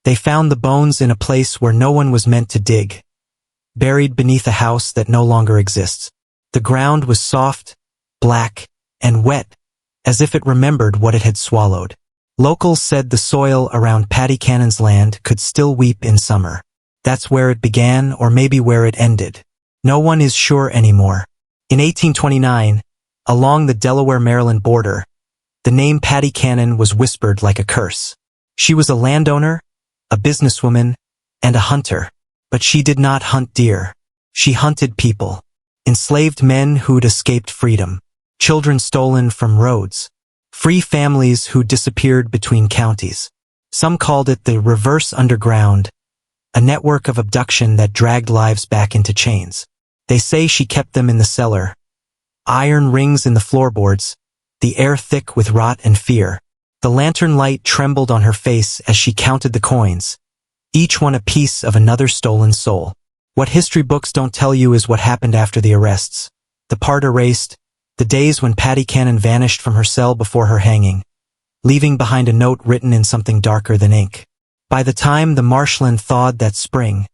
They found the bones in a place where no one was meant to dig, buried beneath a house that no longer exists. The ground was soft, black, and wet, as if it remembered what it had swallowed. Locals said the soil around Paddy Cannon's land could still weep in summer. That's where it began, or maybe where it ended. No one is sure anymore. In 1829, along the Delaware-Maryland border, the name Paddy Cannon was whispered like a curse. She was a landowner, a businesswoman, and a hunter. But she did not hunt deer. She hunted people. Enslaved men who'd escaped freedom. Children stolen from roads. Free families who disappeared between counties. Some called it the reverse underground, a network of abduction that dragged lives back into chains. They say she kept them in the cellar. Iron rings in the floorboards, the air thick with rot and fear. The lantern light trembled on her face as she counted the coins, each one a piece of another stolen soul. What history books don't tell you is what happened after the arrests. The part erased, the days when Paddy Cannon vanished from her cell before her hanging, leaving behind a note written in something darker than ink. By the time the marshland thawed that spring,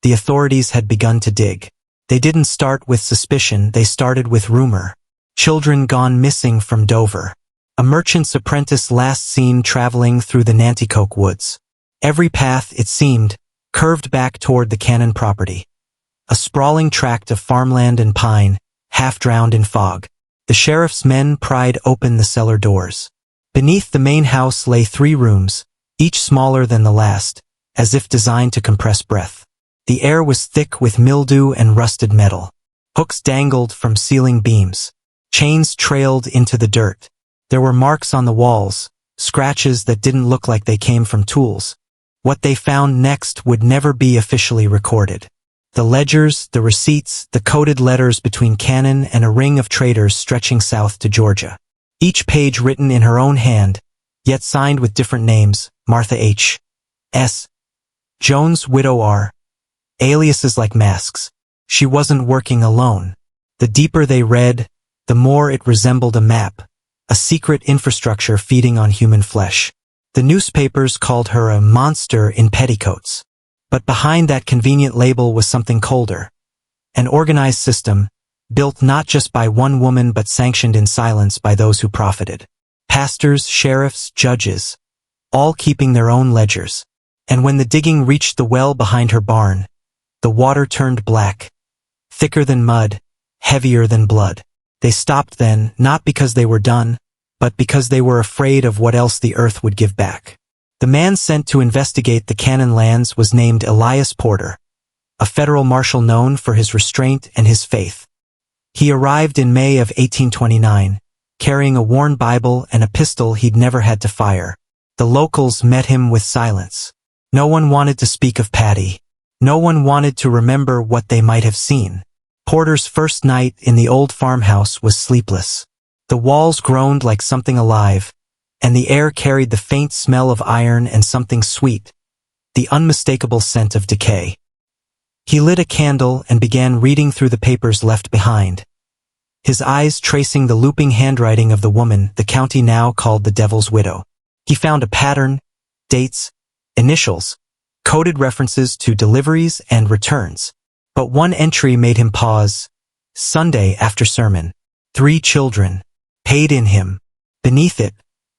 the authorities had begun to dig. They didn't start with suspicion, they started with rumor. Children gone missing from Dover. A merchant's apprentice last seen traveling through the Nanticoke woods. Every path, it seemed, curved back toward the Cannon property. A sprawling tract of farmland and pine, half drowned in fog. The sheriff's men pried open the cellar doors. Beneath the main house lay 3 rooms, each smaller than the last, as if designed to compress breath. The air was thick with mildew and rusted metal. Hooks dangled from ceiling beams. Chains trailed into the dirt. There were marks on the walls, scratches that didn't look like they came from tools. What they found next would never be officially recorded. The ledgers, the receipts, the coded letters between Cannon and a ring of traders stretching south to Georgia. Each page written in her own hand, yet signed with different names: Martha H. S. Jones, widow R. Aliases like masks. She wasn't working alone. The deeper they read, the more it resembled a map, a secret infrastructure feeding on human flesh. The newspapers called her a monster in petticoats. But behind that convenient label was something colder. An organized system, built not just by one woman but sanctioned in silence by those who profited. Pastors, sheriffs, judges, all keeping their own ledgers. And when the digging reached the well behind her barn, the water turned black, thicker than mud, heavier than blood. They stopped then, not because they were done, but because they were afraid of what else the earth would give back. The man sent to investigate the Cannon lands was named Elias Porter, a federal marshal known for his restraint and his faith. He arrived in May of 1829, carrying a worn Bible and a pistol he'd never had to fire. The locals met him with silence. No one wanted to speak of Paddy. No one wanted to remember what they might have seen. Porter's first night in the old farmhouse was sleepless. The walls groaned like something alive, and the air carried the faint smell of iron and something sweet, the unmistakable scent of decay. He lit a candle and began reading through the papers left behind, his eyes tracing the looping handwriting of the woman the county now called the Devil's Widow. He found a pattern, dates, initials, coded references to deliveries and returns. But one entry made him pause. Sunday after sermon. 3 children. Paid in him. Beneath it,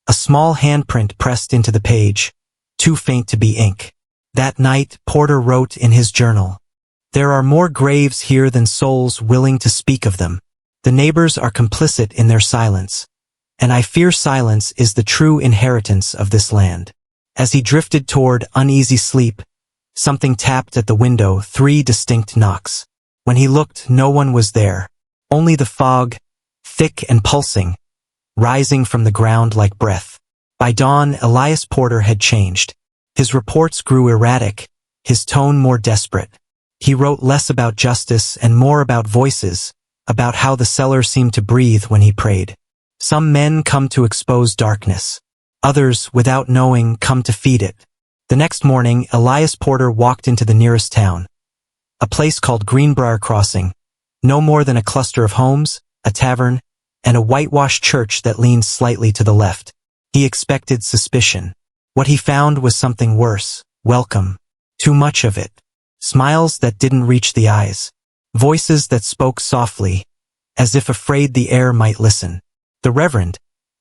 a small handprint pressed into the page, too faint to be ink. That night, Porter wrote in his journal, "There are more graves here than souls willing to speak of them. The neighbors are complicit in their silence, and I fear silence is the true inheritance of this land." As he drifted toward uneasy sleep, something tapped at the window, 3 distinct knocks. When he looked, no one was there. Only the fog, thick and pulsing, rising from the ground like breath. By dawn, Elias Porter had changed. His reports grew erratic, his tone more desperate. He wrote less about justice and more about voices, about how the cellar seemed to breathe when he prayed. Some men come to expose darkness. Others, without knowing, come to feed it. The next morning, Elias Porter walked into the nearest town, a place called Greenbriar Crossing, no more than a cluster of homes, a tavern, and a whitewashed church that leaned slightly to the left. He expected suspicion. What he found was something worse, welcome. Too much of it. Smiles that didn't reach the eyes. Voices that spoke softly, as if afraid the air might listen. The Reverend,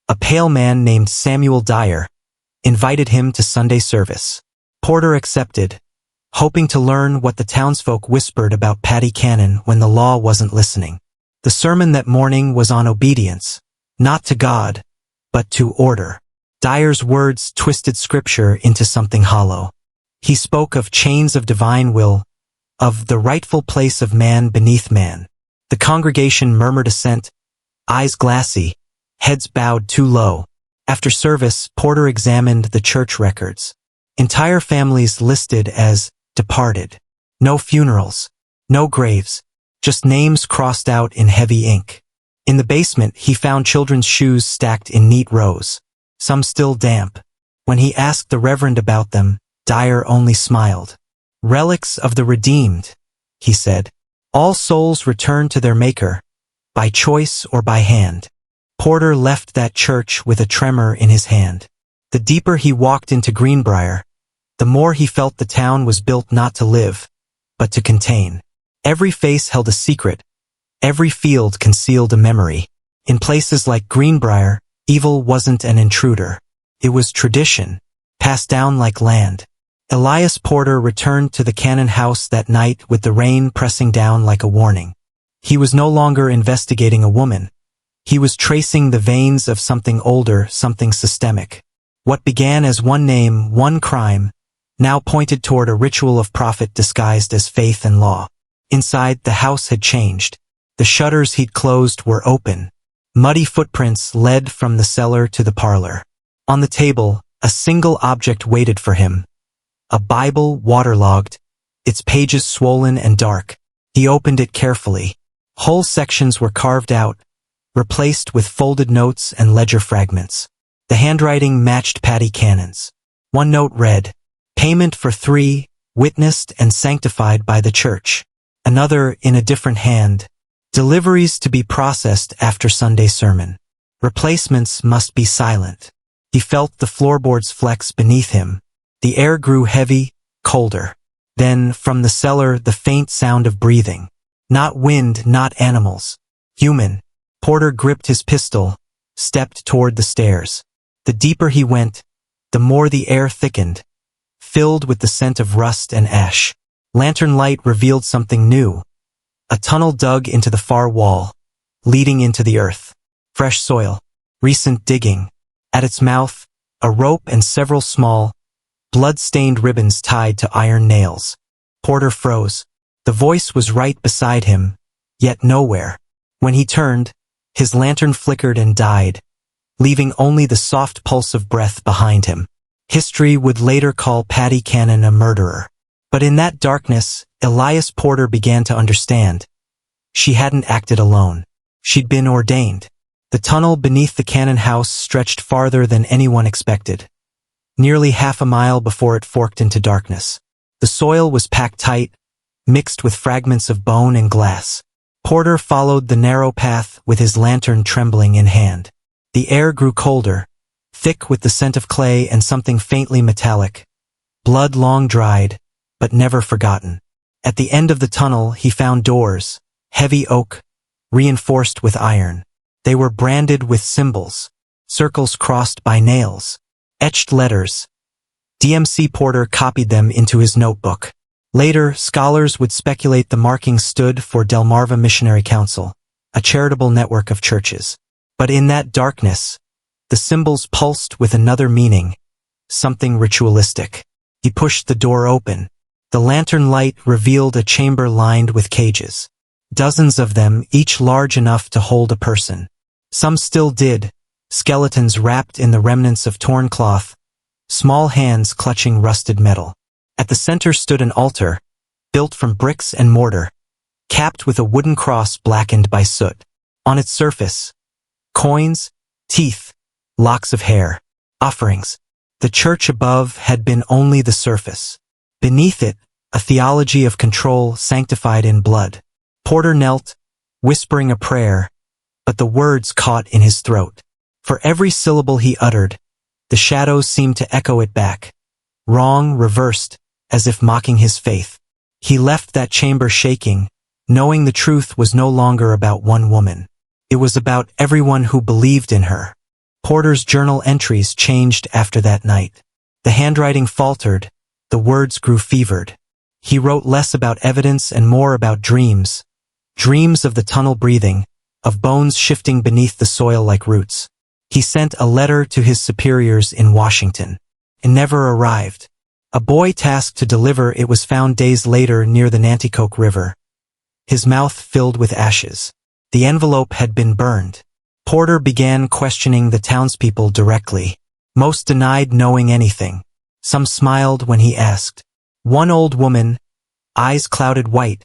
a pale man named Samuel Dyer, invited him to Sunday service. Porter accepted, hoping to learn what the townsfolk whispered about Paddy Cannon when the law wasn't listening. The sermon that morning was on obedience, not to God, but to order. Dyer's words twisted scripture into something hollow. He spoke of chains of divine will, of the rightful place of man beneath man. The congregation murmured assent, eyes glassy, heads bowed too low. After service, Porter examined the church records. Entire families listed as departed. No funerals, no graves, just names crossed out in heavy ink. In the basement, he found children's shoes stacked in neat rows, some still damp. When he asked the Reverend about them, Dyer only smiled. Relics of the redeemed, he said. All souls return to their Maker, by choice or by hand. Porter left that church with a tremor in his hand. The deeper he walked into Greenbriar, the more he felt the town was built not to live, but to contain. Every face held a secret. Every field concealed a memory. In places like Greenbriar, evil wasn't an intruder. It was tradition, passed down like land. Elias Porter returned to the Cannon house that night with the rain pressing down like a warning. He was no longer investigating a woman. He was tracing the veins of something older, something systemic. What began as one name, one crime, now pointed toward a ritual of profit disguised as faith and law. Inside, the house had changed. The shutters he'd closed were open. Muddy footprints led from the cellar to the parlor. On the table, a single object waited for him. A Bible waterlogged, its pages swollen and dark. He opened it carefully. Whole sections were carved out, replaced with folded notes and ledger fragments. The handwriting matched Paddy Cannon's. One note read, "Payment for 3, witnessed and sanctified by the church." Another, in a different hand, "Deliveries to be processed after Sunday sermon. Replacements must be silent." He felt the floorboards flex beneath him. The air grew heavy, colder. Then, from the cellar, the faint sound of breathing. Not wind, not animals. Human. Porter gripped his pistol, stepped toward the stairs. The deeper he went, the more the air thickened, filled with the scent of rust and ash. Lantern light revealed something new. A tunnel dug into the far wall, leading into the earth. Fresh soil. Recent digging. At its mouth, a rope and several small, blood-stained ribbons tied to iron nails. Porter froze. The voice was right beside him, yet nowhere. When he turned, his lantern flickered and died, leaving only the soft pulse of breath behind him. History would later call Paddy Cannon a murderer. But in that darkness, Elias Porter began to understand. She hadn't acted alone. She'd been ordained. The tunnel beneath the Cannon house stretched farther than anyone expected. Nearly half a mile before it forked into darkness. The soil was packed tight, mixed with fragments of bone and glass. Porter followed the narrow path with his lantern trembling in hand. The air grew colder, thick with the scent of clay and something faintly metallic. Blood long dried, but never forgotten. At the end of the tunnel, he found doors, heavy oak, reinforced with iron. They were branded with symbols, circles crossed by nails. Etched letters. DMC Porter copied them into his notebook. Later, scholars would speculate the markings stood for Delmarva Missionary Council, a charitable network of churches. But in that darkness, the symbols pulsed with another meaning, something ritualistic. He pushed the door open. The lantern light revealed a chamber lined with cages. Dozens of them, each large enough to hold a person. Some still did. Skeletons wrapped in the remnants of torn cloth, small hands clutching rusted metal. At the center stood an altar, built from bricks and mortar, capped with a wooden cross blackened by soot. On its surface, coins, teeth, locks of hair, offerings. The church above had been only the surface. Beneath it, a theology of control sanctified in blood. Porter knelt, whispering a prayer, but the words caught in his throat. For every syllable he uttered, the shadows seemed to echo it back. wrong reversed, as if mocking his faith. He left that chamber shaking, knowing the truth was no longer about one woman. It was about everyone who believed in her. Porter's journal entries changed after that night. The handwriting faltered, the words grew fevered. He wrote less about evidence and more about dreams. Dreams of the tunnel breathing, of bones shifting beneath the soil like roots. He sent a letter to his superiors in Washington. It never arrived. A boy tasked to deliver it was found days later near the Nanticoke River. His mouth filled with ashes. The envelope had been burned. Porter began questioning the townspeople directly. Most denied knowing anything. Some smiled when he asked. One old woman, eyes clouded white,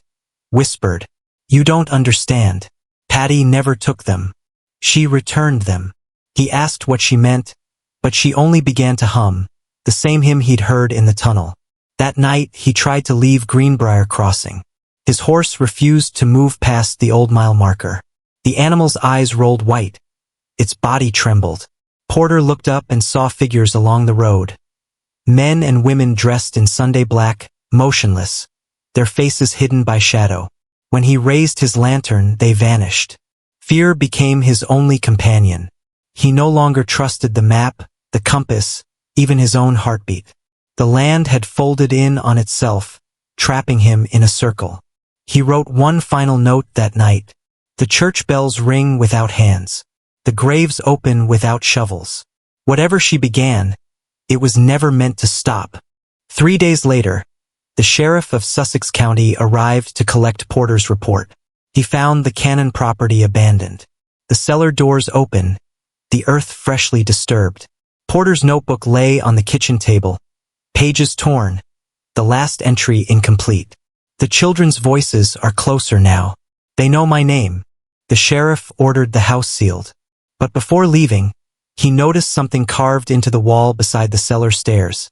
whispered, "You don't understand. Patty never took them. She returned them." He asked what she meant, but she only began to hum, the same hymn he'd heard in the tunnel. That night, he tried to leave Greenbriar Crossing. His horse refused to move past the old mile marker. The animal's eyes rolled white. Its body trembled. Porter looked up and saw figures along the road. Men and women dressed in Sunday black, motionless, their faces hidden by shadow. When he raised his lantern, they vanished. Fear became his only companion. He no longer trusted the map, the compass, even his own heartbeat. The land had folded in on itself, trapping him in a circle. He wrote one final note that night. The church bells ring without hands. The graves open without shovels. Whatever she began, it was never meant to stop. 3 days later, the sheriff of Sussex County arrived to collect Porter's report. He found the Cannon property abandoned. The cellar doors open, the earth freshly disturbed. Porter's notebook lay on the kitchen table, pages torn, the last entry incomplete. The children's voices are closer now. They know my name. The sheriff ordered the house sealed. But before leaving, he noticed something carved into the wall beside the cellar stairs.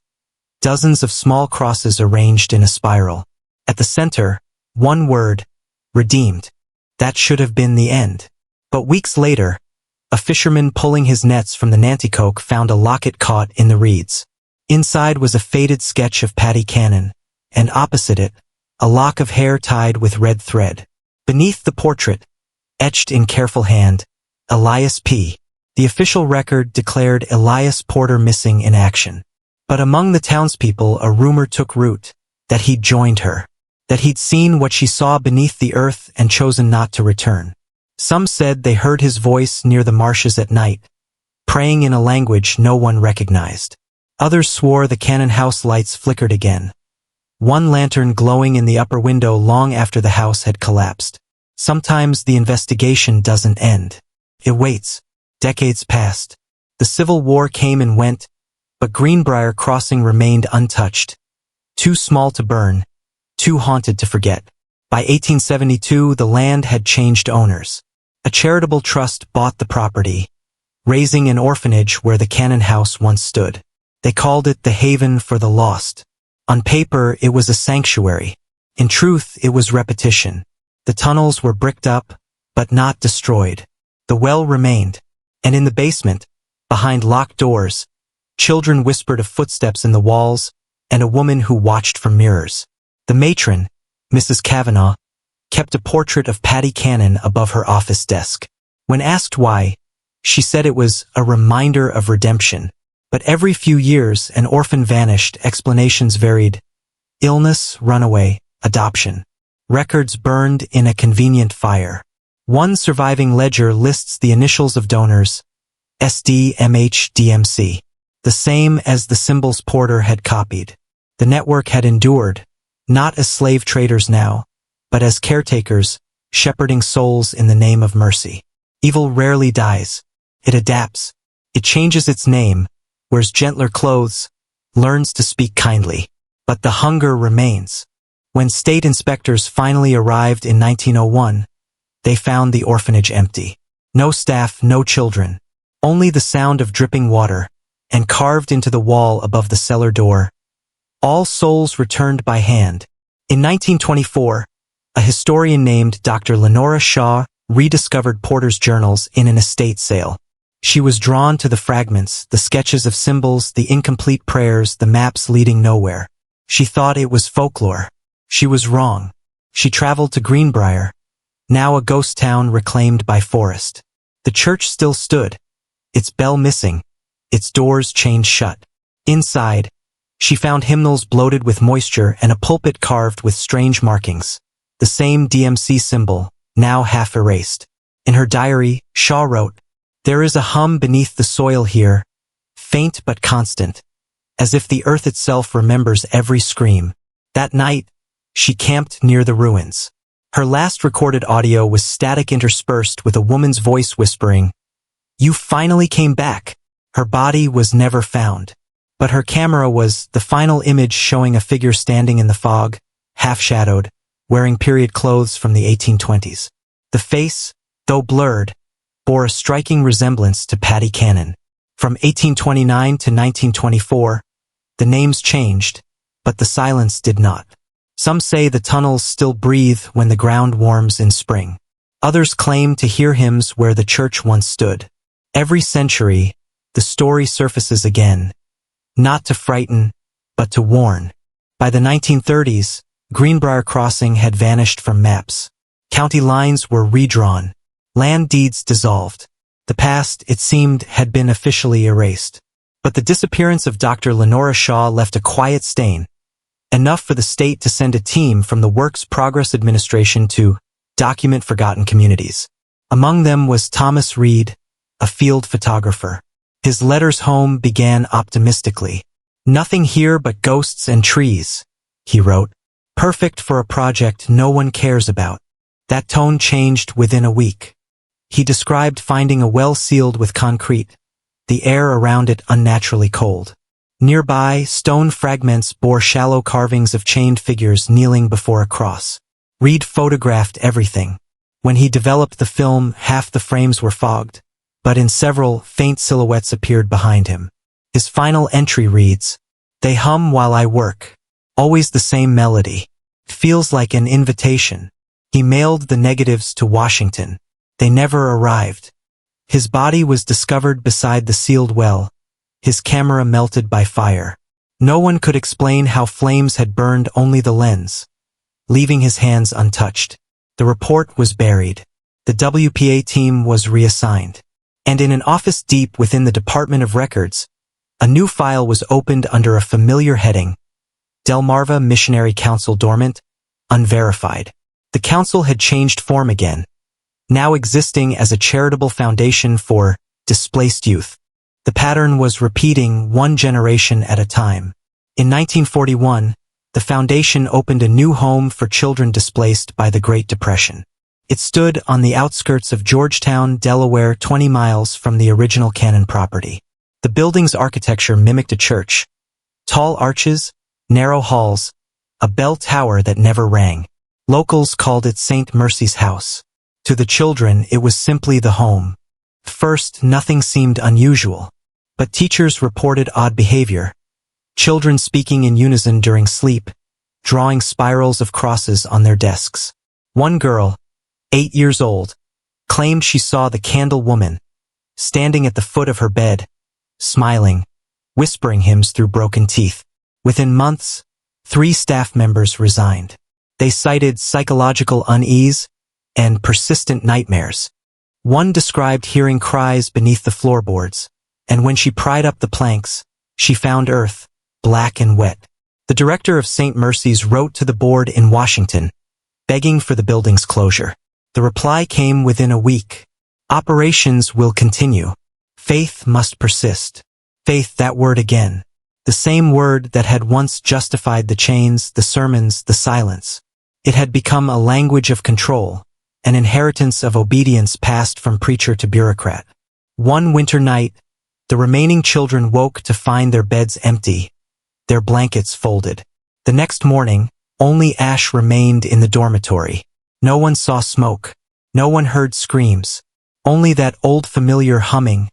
Dozens of small crosses arranged in a spiral. At the center, one word, redeemed. That should have been the end. But weeks later, a fisherman pulling his nets from the Nanticoke found a locket caught in the reeds. Inside was a faded sketch of Patty Cannon, and opposite it, a lock of hair tied with red thread. Beneath the portrait, etched in careful hand, Elias P. The official record declared Elias Porter missing in action. But among the townspeople a rumor took root, that he'd joined her, that he'd seen what she saw beneath the earth and chosen not to return. Some said they heard his voice near the marshes at night, praying in a language no one recognized. Others swore the Cannon house lights flickered again, one lantern glowing in the upper window long after the house had collapsed. Sometimes the investigation doesn't end. It waits. Decades passed. The Civil War came and went, but Greenbriar Crossing remained untouched. Too small to burn, too haunted to forget. By 1872, the land had changed owners. A charitable trust bought the property, raising an orphanage where the Cannon house once stood. They called it the Haven for the Lost. On paper, it was a sanctuary. In truth, it was repetition. The tunnels were bricked up, but not destroyed. The well remained. And in the basement, behind locked doors, children whispered of footsteps in the walls and a woman who watched from mirrors. The matron, Mrs. Kavanaugh, kept a portrait of Patty Cannon above her office desk. When asked why, she said it was a reminder of redemption. But every few years, an orphan vanished. Explanations varied. Illness, runaway, adoption. Records burned in a convenient fire. One surviving ledger lists the initials of donors, SD, MH, DMC, the same as the symbols Porter had copied. The network had endured, not as slave traders now, but as caretakers, shepherding souls in the name of mercy. Evil rarely dies. It adapts. It changes its name, wears gentler clothes, learns to speak kindly. But the hunger remains. When state inspectors finally arrived in 1901, they found the orphanage empty. No staff, no children. Only the sound of dripping water, and carved into the wall above the cellar door, all souls returned by hand. In 1924, a historian named Dr. Lenora Shaw rediscovered Porter's journals in an estate sale. She was drawn to the fragments, the sketches of symbols, the incomplete prayers, the maps leading nowhere. She thought it was folklore. She was wrong. She traveled to Greenbriar, now a ghost town reclaimed by forest. The church still stood, its bell missing, its doors chained shut. Inside, she found hymnals bloated with moisture and a pulpit carved with strange markings. The same DMC symbol, now half erased. In her diary, Shaw wrote, "There is a hum beneath the soil here, faint but constant, as if the earth itself remembers every scream." That night, she camped near the ruins. Her last recorded audio was static interspersed with a woman's voice whispering, "You finally came back." Her body was never found, but her camera was the final image showing a figure standing in the fog, half-shadowed, wearing period clothes from the 1820s. The face, though blurred, bore a striking resemblance to Patty Cannon. From 1829 to 1924, the names changed, but the silence did not. Some say the tunnels still breathe when the ground warms in spring. Others claim to hear hymns where the church once stood. Every century, the story surfaces again, not to frighten, but to warn. By the 1930s, Greenbriar Crossing had vanished from maps. County lines were redrawn. Land deeds dissolved. The past, it seemed, had been officially erased. But the disappearance of Dr. Lenora Shaw left a quiet stain, enough for the state to send a team from the Works Progress Administration to document forgotten communities. Among them was Thomas Reed, a field photographer. His letters home began optimistically. "Nothing here but ghosts and trees," he wrote. "Perfect for a project no one cares about." That tone changed within a week. He described finding a well sealed with concrete, the air around it unnaturally cold. Nearby, stone fragments bore shallow carvings of chained figures kneeling before a cross. Reed photographed everything. When he developed the film, half the frames were fogged, but in several, faint silhouettes appeared behind him. His final entry reads, "They hum while I work. Always the same melody. Feels like an invitation." He mailed the negatives to Washington. They never arrived. His body was discovered beside the sealed well, his camera melted by fire. No one could explain how flames had burned only the lens, leaving his hands untouched. The report was buried. The WPA team was reassigned. And in an office deep within the Department of Records, a new file was opened under a familiar heading, Delmarva Missionary Council Dormant, Unverified. The council had changed form again, now existing as a charitable foundation for displaced youth. The pattern was repeating one generation at a time. In 1941, the foundation opened a new home for children displaced by the Great Depression. It stood on the outskirts of Georgetown, Delaware, 20 miles from the original Cannon property. The building's architecture mimicked a church. Tall arches, narrow halls, a bell tower that never rang. Locals called it St. Mercy's House. To the children, it was simply the home. First, nothing seemed unusual, but teachers reported odd behavior. Children speaking in unison during sleep, drawing spirals of crosses on their desks. One girl, 8 years old, claimed she saw the candle woman, standing at the foot of her bed, smiling, whispering hymns through broken teeth. Within months, 3 staff members resigned. They cited psychological unease and persistent nightmares. One described hearing cries beneath the floorboards, and when she pried up the planks, she found earth, black and wet. The director of St. Mercy's wrote to the board in Washington, begging for the building's closure. The reply came within a week. Operations will continue. Faith must persist. Faith, that word again. The same word that had once justified the chains, the sermons, the silence. It had become a language of control, an inheritance of obedience passed from preacher to bureaucrat. One winter night, the remaining children woke to find their beds empty, their blankets folded. The next morning, only ash remained in the dormitory. No one saw smoke. No one heard screams. Only that old familiar humming,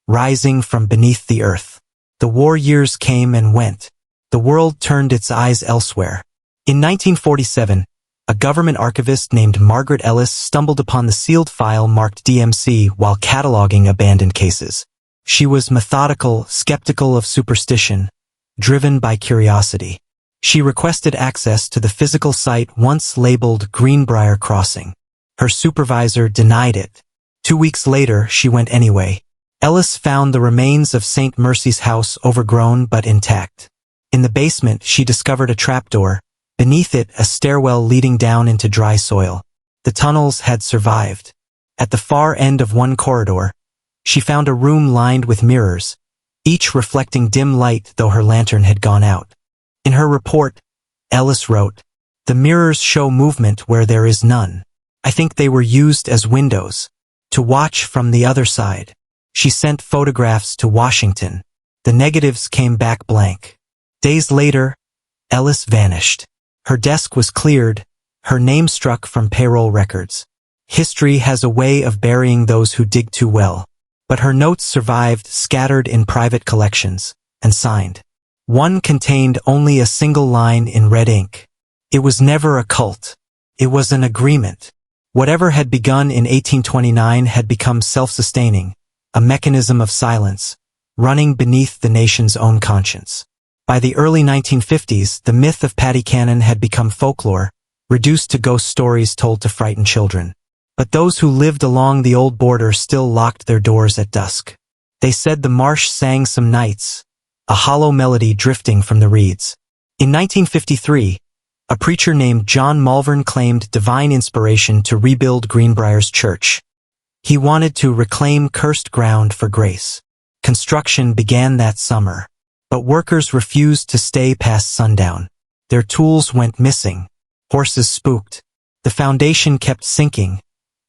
rising from beneath the earth. The war years came and went. The world turned its eyes elsewhere. In 1947, A government archivist named Margaret Ellis stumbled upon the sealed file marked DMC while cataloging abandoned cases. She was methodical, skeptical of superstition, driven by curiosity. She requested access to the physical site once labeled Greenbriar Crossing. Her supervisor denied it. 2 weeks later, she went anyway. Ellis found the remains of St. Mercy's house overgrown but intact. In the basement, she discovered a trapdoor. Beneath it, a stairwell leading down into dry soil. The tunnels had survived. At the far end of one corridor, she found a room lined with mirrors, each reflecting dim light though her lantern had gone out. In her report, Ellis wrote, "The mirrors show movement where there is none. I think they were used as windows, to watch from the other side." She sent photographs to Washington. The negatives came back blank. Days later, Ellis vanished. Her desk was cleared, her name struck from payroll records. History has a way of burying those who dig too well. But her notes survived, scattered in private collections, and signed. One contained only a single line in red ink. It was never a cult. It was an agreement. Whatever had begun in 1829 had become self-sustaining, a mechanism of silence, running beneath the nation's own conscience. By the early 1950s, the myth of Paddy Cannon had become folklore, reduced to ghost stories told to frighten children. But those who lived along the old border still locked their doors at dusk. They said the marsh sang some nights, a hollow melody drifting from the reeds. In 1953, a preacher named John Malvern claimed divine inspiration to rebuild Greenbriar's church. He wanted to reclaim cursed ground for grace. Construction began that summer, but workers refused to stay past sundown. Their tools went missing. Horses spooked. The foundation kept sinking,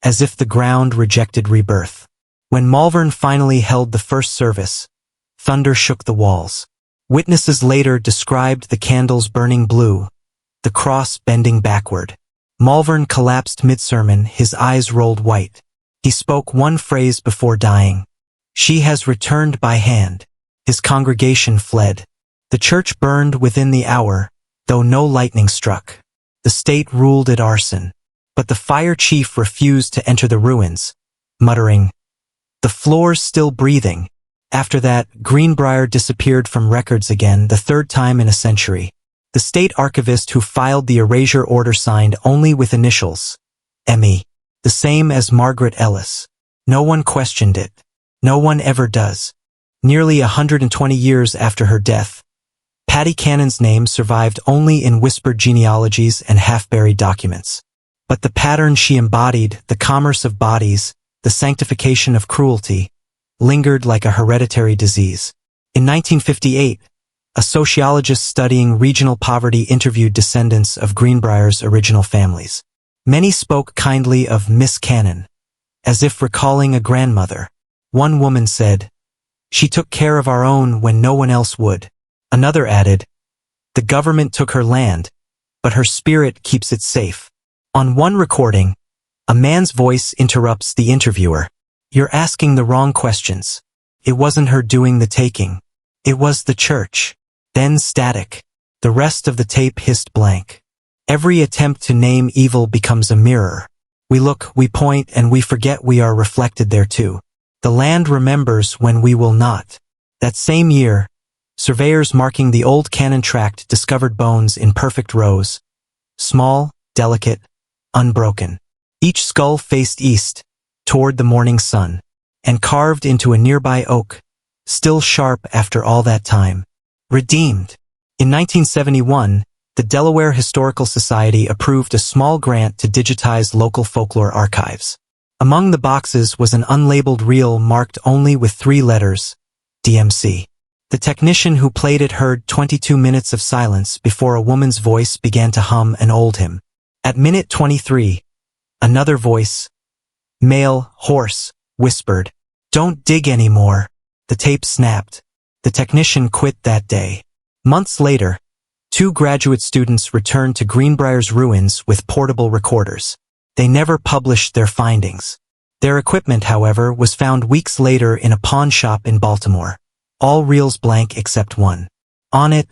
as if the ground rejected rebirth. When Malvern finally held the first service, thunder shook the walls. Witnesses later described the candles burning blue, the cross bending backward. Malvern collapsed mid-sermon, his eyes rolled white. He spoke one phrase before dying. "She has returned by hand." His congregation fled. The church burned within the hour, though no lightning struck. The state ruled it arson. But the fire chief refused to enter the ruins, muttering, "The floor's still breathing." After that, Greenbriar disappeared from records again, the third time in a century. The state archivist who filed the erasure order signed only with initials, M.E., the same as Margaret Ellis. No one questioned it. No one ever does. Nearly 120 years after her death, Paddy Cannon's name survived only in whispered genealogies and half-buried documents. But the pattern she embodied, the commerce of bodies, the sanctification of cruelty, lingered like a hereditary disease. In 1958, a sociologist studying regional poverty interviewed descendants of Greenbriar's original families. Many spoke kindly of Miss Cannon, as if recalling a grandmother. One woman said, "She took care of our own when no one else would." Another added, "The government took her land, but her spirit keeps it safe." On one recording, a man's voice interrupts the interviewer. "You're asking the wrong questions. It wasn't her doing the taking. It was the church." Then static. The rest of the tape hissed blank. Every attempt to name evil becomes a mirror. We look, we point, and we forget we are reflected there too. The land remembers when we will not. That same year, surveyors marking the old Cannon tract discovered bones in perfect rows. Small, delicate, unbroken. Each skull faced east, toward the morning sun, and carved into a nearby oak, still sharp after all that time. Redeemed. In 1971, the Delaware Historical Society approved a small grant to digitize local folklore archives. Among the boxes was an unlabeled reel marked only with 3 letters, DMC. The technician who played it heard 22 minutes of silence before a woman's voice began to hum an old hymn. At minute 23, another voice, male, hoarse, whispered, "Don't dig anymore." The tape snapped. The technician quit that day. Months later, 2 graduate students returned to Greenbriar's ruins with portable recorders. They never published their findings. Their equipment, however, was found weeks later in a pawn shop in Baltimore. All reels blank except one. On it,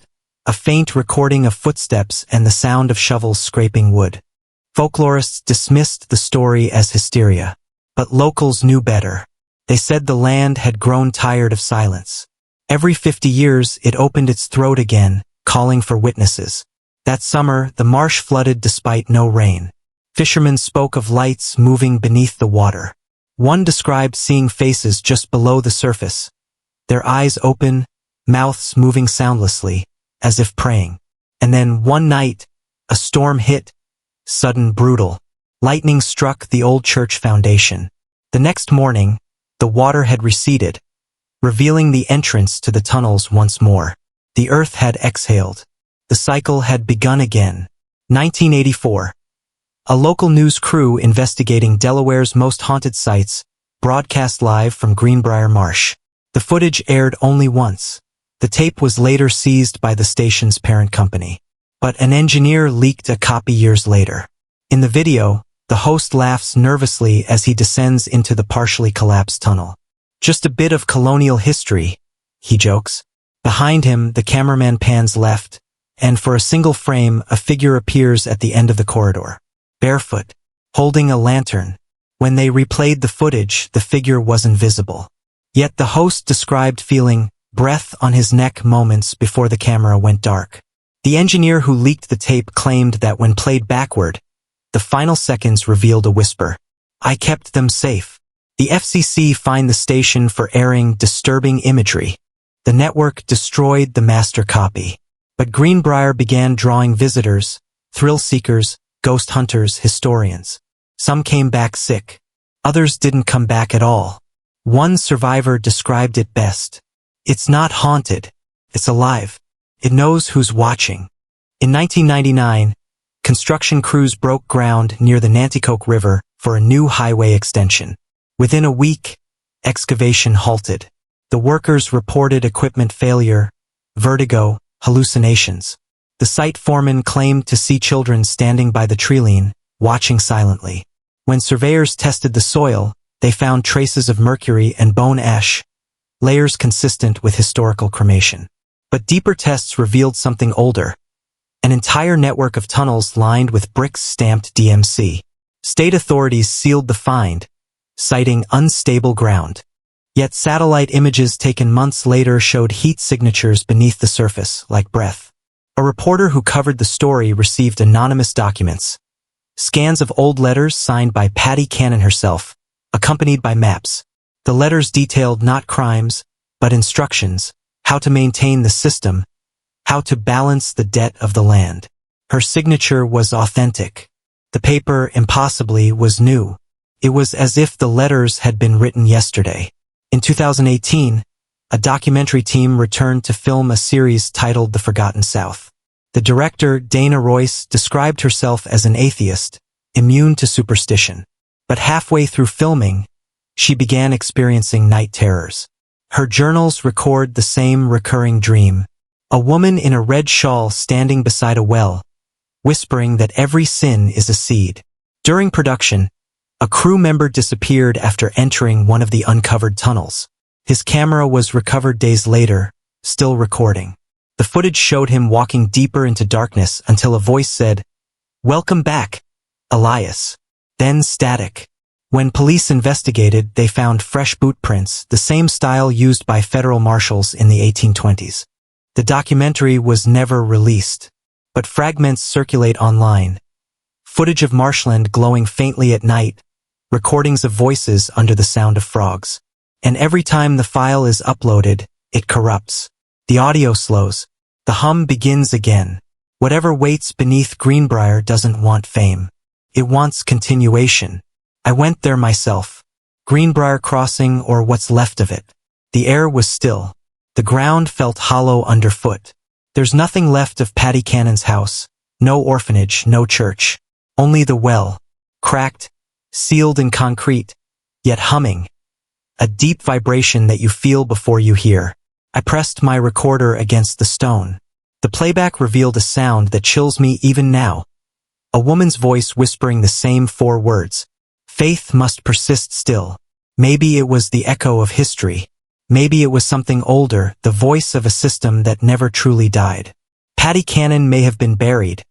a faint recording of footsteps and the sound of shovels scraping wood. Folklorists dismissed the story as hysteria, but locals knew better. They said the land had grown tired of silence. Every 50 years, it opened its throat again, calling for witnesses. That summer, the marsh flooded despite no rain. Fishermen spoke of lights moving beneath the water. One described seeing faces just below the surface, their eyes open, mouths moving soundlessly, as if praying. And then one night, a storm hit, sudden, brutal. Lightning struck the old church foundation. The next morning, the water had receded, revealing the entrance to the tunnels once more. The earth had exhaled. The cycle had begun again. 1984. A local news crew investigating Delaware's most haunted sites broadcast live from Greenbriar Marsh. The footage aired only once. The tape was later seized by the station's parent company. But an engineer leaked a copy years later. In the video, the host laughs nervously as he descends into the partially collapsed tunnel. "Just a bit of colonial history," he jokes. Behind him, the cameraman pans left, and for a single frame, a figure appears at the end of the corridor. Barefoot, holding a lantern. When they replayed the footage, the figure was invisible. Yet the host described feeling breath on his neck moments before the camera went dark. The engineer who leaked the tape claimed that when played backward, the final seconds revealed a whisper. "I kept them safe." The FCC fined the station for airing disturbing imagery. The network destroyed the master copy. But Greenbriar began drawing visitors, thrill-seekers, ghost hunters, historians. Some came back sick. Others didn't come back at all. One survivor described it best. "It's not haunted. It's alive. It knows who's watching." In 1999, construction crews broke ground near the Nanticoke River for a new highway extension. Within a week, excavation halted. The workers reported equipment failure, vertigo, hallucinations. The site foreman claimed to see children standing by the treeline, watching silently. When surveyors tested the soil, they found traces of mercury and bone ash, layers consistent with historical cremation. But deeper tests revealed something older. An entire network of tunnels lined with bricks stamped DMC. State authorities sealed the find, citing unstable ground. Yet satellite images taken months later showed heat signatures beneath the surface, like breath. A reporter who covered the story received anonymous documents. Scans of old letters signed by Patty Cannon herself, accompanied by maps. The letters detailed not crimes, but instructions, how to maintain the system, how to balance the debt of the land. Her signature was authentic. The paper, impossibly, was new. It was as if the letters had been written yesterday. In 2018, a documentary team returned to film a series titled The Forgotten South. The director, Dana Royce, described herself as an atheist, immune to superstition. But halfway through filming, she began experiencing night terrors. Her journals record the same recurring dream. A woman in a red shawl standing beside a well, whispering that every sin is a seed. During production, a crew member disappeared after entering one of the uncovered tunnels. His camera was recovered days later, still recording. The footage showed him walking deeper into darkness until a voice said, "Welcome back, Elias." Then static. When police investigated, they found fresh boot prints, the same style used by federal marshals in the 1820s. The documentary was never released, but fragments circulate online. Footage of marshland glowing faintly at night, recordings of voices under the sound of frogs. And every time the file is uploaded, it corrupts. The audio slows. The hum begins again. Whatever waits beneath Greenbriar doesn't want fame. It wants continuation. I went there myself. Greenbriar Crossing, or what's left of it. The air was still. The ground felt hollow underfoot. There's nothing left of Patty Cannon's house. No orphanage, no church. Only the well. Cracked, sealed in concrete, yet humming. A deep vibration that you feel before you hear. I pressed my recorder against the stone. The playback revealed a sound that chills me even now. A woman's voice whispering the same 4 words. Faith must persist still. Maybe it was the echo of history. Maybe it was something older, the voice of a system that never truly died. Patty Cannon may have been buried,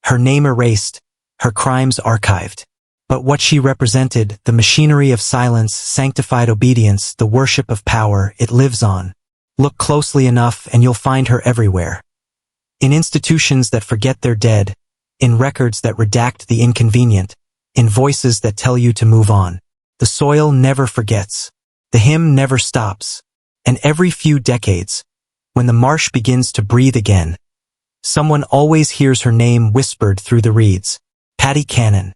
her name erased, her crimes archived. But what she represented, the machinery of silence, sanctified obedience, the worship of power, it lives on. Look closely enough and you'll find her everywhere. In institutions that forget their dead, in records that redact the inconvenient, in voices that tell you to move on. The soil never forgets. The hymn never stops. And every few decades, when the marsh begins to breathe again, someone always hears her name whispered through the reeds. Patty Cannon.